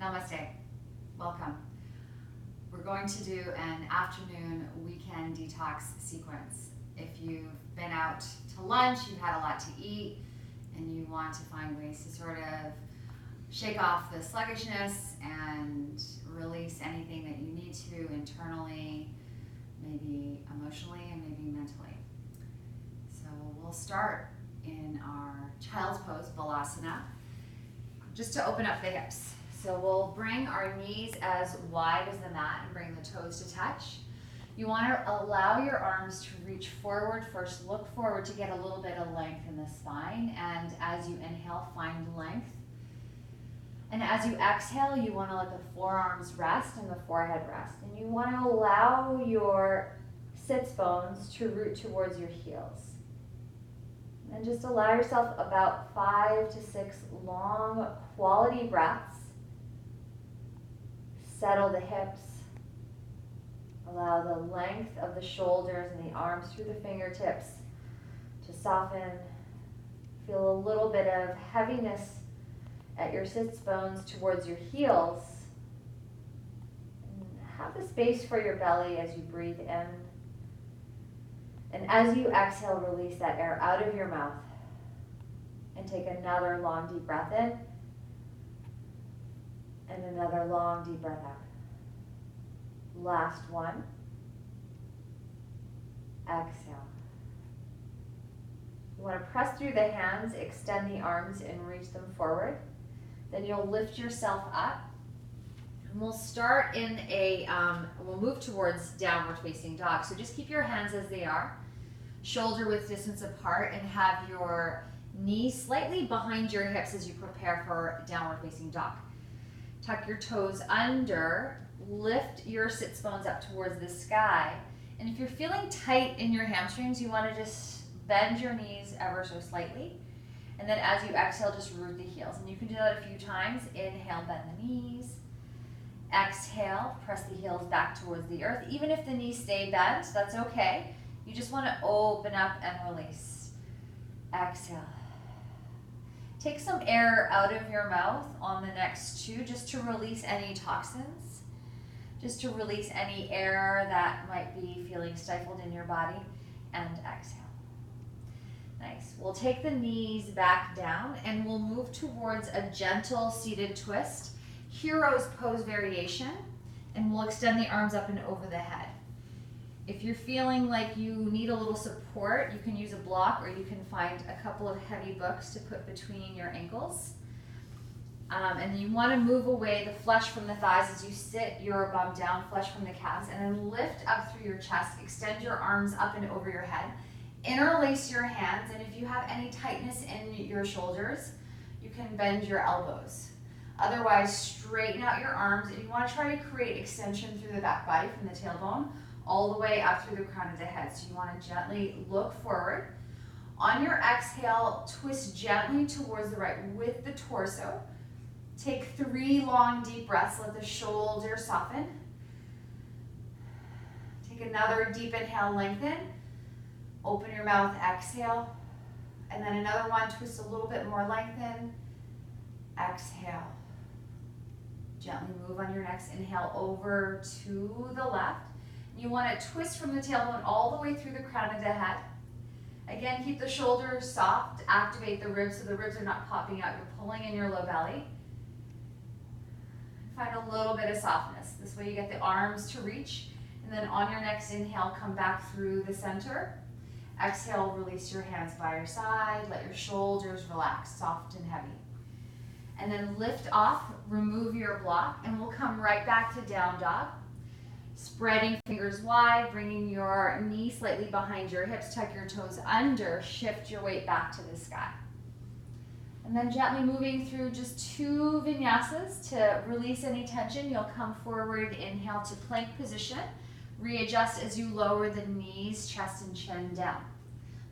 Namaste. Welcome. We're going to do an afternoon weekend detox sequence. If you've been out to lunch, you've had a lot to eat, and you want to find ways to sort of shake off the sluggishness and release anything that you need to internally, maybe emotionally, and maybe mentally. So we'll start in our child's pose, Balasana, just to open up the hips. So we'll bring our knees as wide as the mat and bring the toes to touch. You want to allow your arms to reach forward first. Look forward to get a little bit of length in the spine. And as you inhale, find length. And as you exhale, you want to let the forearms rest and the forehead rest. And you want to allow your sits bones to root towards your heels. And just allow yourself about 5 to 6 long quality breaths. Settle the hips. Allow the length of the shoulders and the arms through the fingertips to soften. Feel a little bit of heaviness at your sits bones towards your heels. And have the space for your belly as you breathe in. And as you exhale, release that air out of your mouth. And take another long deep breath in. And another long deep breath out. Last one. Exhale. You want to press through the hands, extend the arms, and reach them forward. Then you'll lift yourself up. And we'll start in we'll move towards downward facing dog. So just keep your hands as they are, shoulder width distance apart, and have your knees slightly behind your hips as you prepare for downward facing dog. Tuck your toes under, lift your sits bones up towards the sky. And if you're feeling tight in your hamstrings, you want to just bend your knees ever so slightly. And then as you exhale, just root the heels. And you can do that a few times. Inhale, bend the knees. Exhale, press the heels back towards the earth. Even if the knees stay bent, that's okay. You just want to open up and release. Exhale. Take some air out of your mouth on the next two, just to release any toxins, just to release any air that might be feeling stifled in your body, and exhale. Nice. We'll take the knees back down and we'll move towards a gentle seated twist, hero's pose variation, and we'll extend the arms up and over the head. If you're feeling like you need a little support, you can use a block, or you can find a couple of heavy books to put between your ankles. And you want to move away the flesh from the thighs as you sit your bum down, flesh from the calves, and then lift up through your chest. Extend your arms up and over your head. Interlace your hands, and if you have any tightness in your shoulders, you can bend your elbows. Otherwise, straighten out your arms, and you want to try to create extension through the back body from the tailbone all the way up through the crown of the head. So you want to gently look forward. On your exhale, twist gently towards the right with the torso. Take 3 long deep breaths. Let the shoulders soften. Take another deep inhale, lengthen. Open your mouth, exhale. And then another one, twist a little bit more, lengthen. Exhale. Gently move on your next inhale over to the left. You want to twist from the tailbone all the way through the crown of the head. Again, keep the shoulders soft. Activate the ribs so the ribs are not popping out. You're pulling in your low belly. Find a little bit of softness. This way you get the arms to reach. And then on your next inhale, come back through the center. Exhale, release your hands by your side. Let your shoulders relax, soft and heavy. And then lift off, remove your block, and we'll come right back to down dog. Spreading fingers wide, bringing your knee slightly behind your hips, tuck your toes under, shift your weight back to the sky. And then gently moving through just 2 vinyasas to release any tension. You'll come forward, inhale to plank position. Readjust as you lower the knees, chest, and chin down.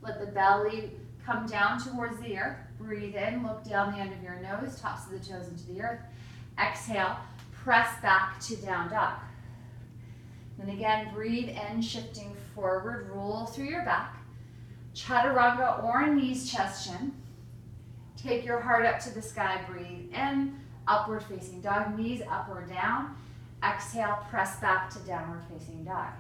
Let the belly come down towards the earth. Breathe in, look down the end of your nose, tops of the toes into the earth. Exhale, press back to down dog. Then again, breathe in, shifting forward, roll through your back. Chaturanga or knees, chest, chin. Take your heart up to the sky, breathe in, Upward facing dog, knees up or down. Exhale, press back to downward facing dog.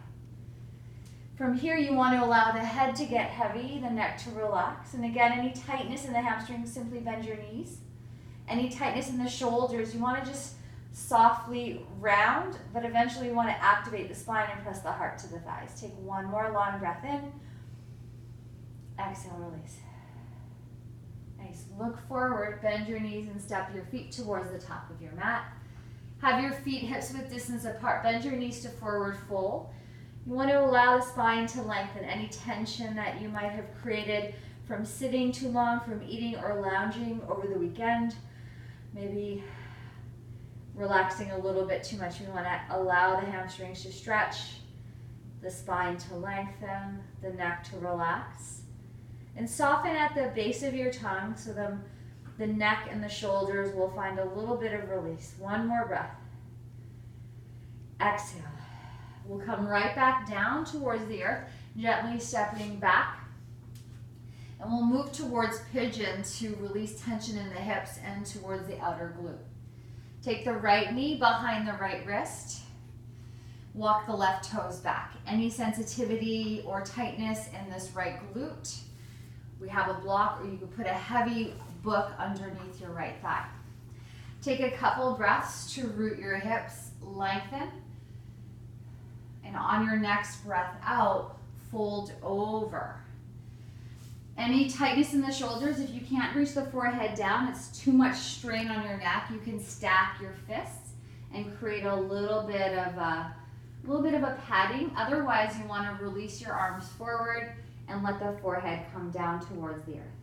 From here, you want to allow the head to get heavy, the neck to relax. And again, any tightness in the hamstrings, simply bend your knees. Any tightness in the shoulders, you want to just softly round, but eventually you want to activate the spine and press the heart to the thighs. Take one more long breath in. Exhale, release. Nice. Look forward, bend your knees and step your feet towards the top of your mat. Have your feet hips width distance apart. Bend your knees to forward fold. You want to allow the spine to lengthen. Any tension that you might have created from sitting too long, from eating or lounging over the weekend, maybe relaxing a little bit too much. We want to allow the hamstrings to stretch, the spine to lengthen, the neck to relax. And soften at the base of your tongue so the neck and the shoulders will find a little bit of release. One more breath. Exhale. We'll come right back down towards the earth, gently stepping back. And we'll move towards pigeon to release tension in the hips and towards the outer glute. Take the right knee behind the right wrist. Walk the left toes back. Any sensitivity or tightness in this right glute, we have a block, or you could put a heavy book underneath your right thigh. Take a couple breaths to root your hips, lengthen. And on your next breath out, fold over. Any tightness in the shoulders, if you can't reach the forehead down, it's too much strain on your neck, you can stack your fists and create a little bit of a padding. Otherwise, you want to release your arms forward and let the forehead come down towards the earth.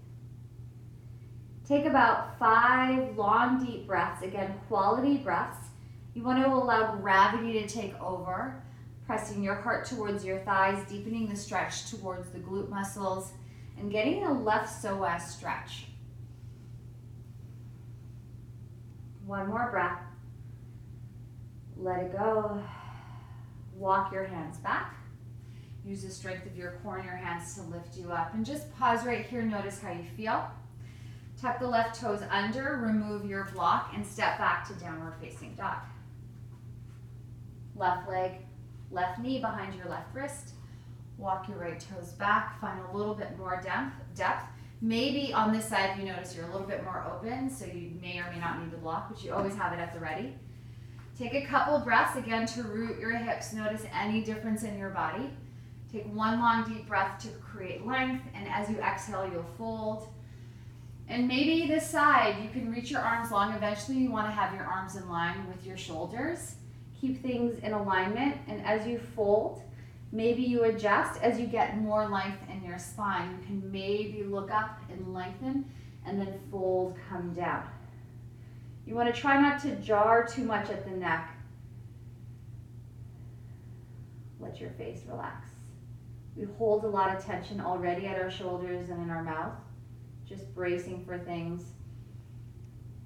Take about 5 long, deep breaths. Again, quality breaths. You want to allow gravity to take over, pressing your heart towards your thighs, deepening the stretch towards the glute muscles, and getting the left psoas stretch. One more breath. Let it go. Walk your hands back. Use the strength of your core and your hands to lift you up. And just pause right here. Notice how you feel. Tuck the left toes under, remove your block, and step back to downward facing dog. Left leg, left knee behind your left wrist. Walk your right toes back. Find a little bit more depth. Maybe on this side you notice you're a little bit more open, so you may or may not need the block, but you always have it at the ready. Take a couple breaths again to root your hips. Notice any difference in your body. Take one long deep breath to create length, and as you exhale, you'll fold. And maybe this side, you can reach your arms long. Eventually, you want to have your arms in line with your shoulders. Keep things in alignment, and as you fold, maybe you adjust as you get more length in your spine. You can maybe look up and lengthen, and then fold, come down. You want to try not to jar too much at the neck. Let your face relax. We hold a lot of tension already at our shoulders and in our mouth, just bracing for things.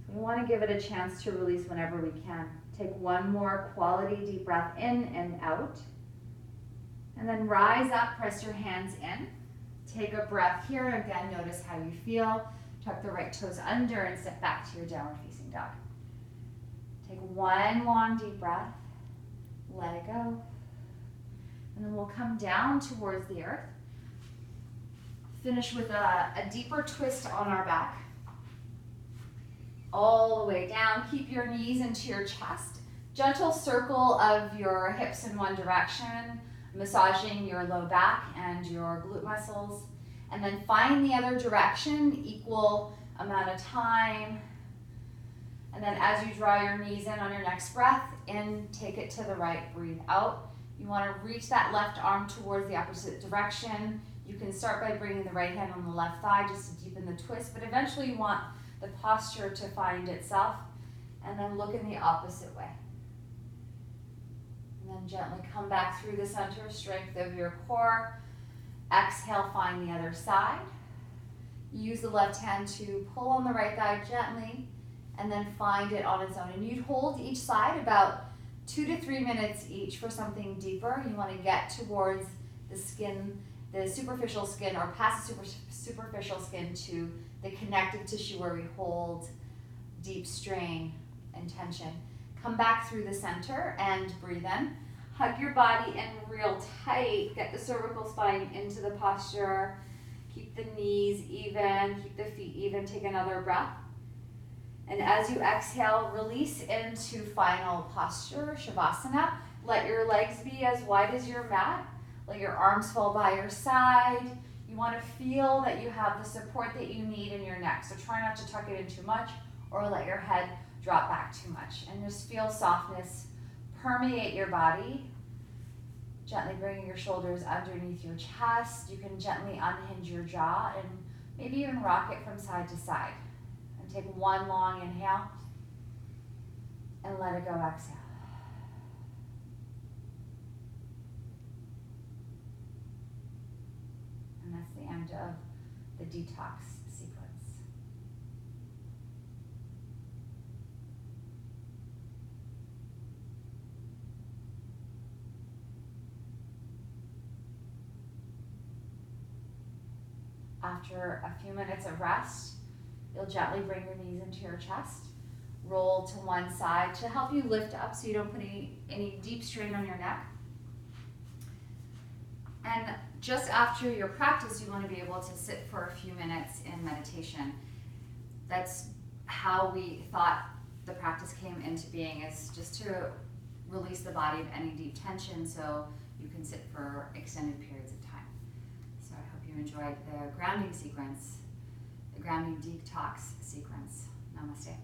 We want to give it a chance to release whenever we can. Take one more quality deep breath in and out. And then rise up, press your hands in. Take a breath here. Again, notice how you feel. Tuck the right toes under and step back to your downward facing dog. Take one long deep breath. Let it go. And then we'll come down towards the earth. Finish with a deeper twist on our back. All the way down. Keep your knees into your chest. Gentle circle of your hips in one direction, massaging your low back and your glute muscles. And then find the other direction, equal amount of time. And then as you draw your knees in on your next breath, in, take it to the right, breathe out. You want to reach that left arm towards the opposite direction. You can start by bringing the right hand on the left thigh just to deepen the twist, but eventually you want the posture to find itself, and then look in the opposite way. And then gently come back through the center, strength of your core. Exhale, find the other side. Use the left hand to pull on the right thigh gently, and then find it on its own. And you'd hold each side about 2 to 3 minutes each for something deeper. You want to get towards the skin, the superficial skin, or past the superficial skin to the connective tissue where we hold deep strain intention. Come back through the center and breathe in. Hug your body in real tight. Get the cervical spine into the posture. Keep the knees even, keep the feet even. Take another breath. And as you exhale, release into final posture, Shavasana. Let your legs be as wide as your mat. Let your arms fall by your side. You want to feel that you have the support that you need in your neck. So try not to tuck it in too much or let your head drop back too much. And just feel softness permeate your body. Gently bringing your shoulders underneath your chest. You can gently unhinge your jaw and maybe even rock it from side to side. And take one long inhale and let it go, exhale. And that's the end of the detox sequence. After a few minutes of rest, you'll gently bring your knees into your chest, roll to one side to help you lift up so you don't put any deep strain on your neck. And just after your practice, you want to be able to sit for a few minutes in meditation. That's how we thought the practice came into being, is just to release the body of any deep tension so you can sit for extended periods of time. So I hope you enjoyed the grounding sequence, the grounding detox sequence. Namaste.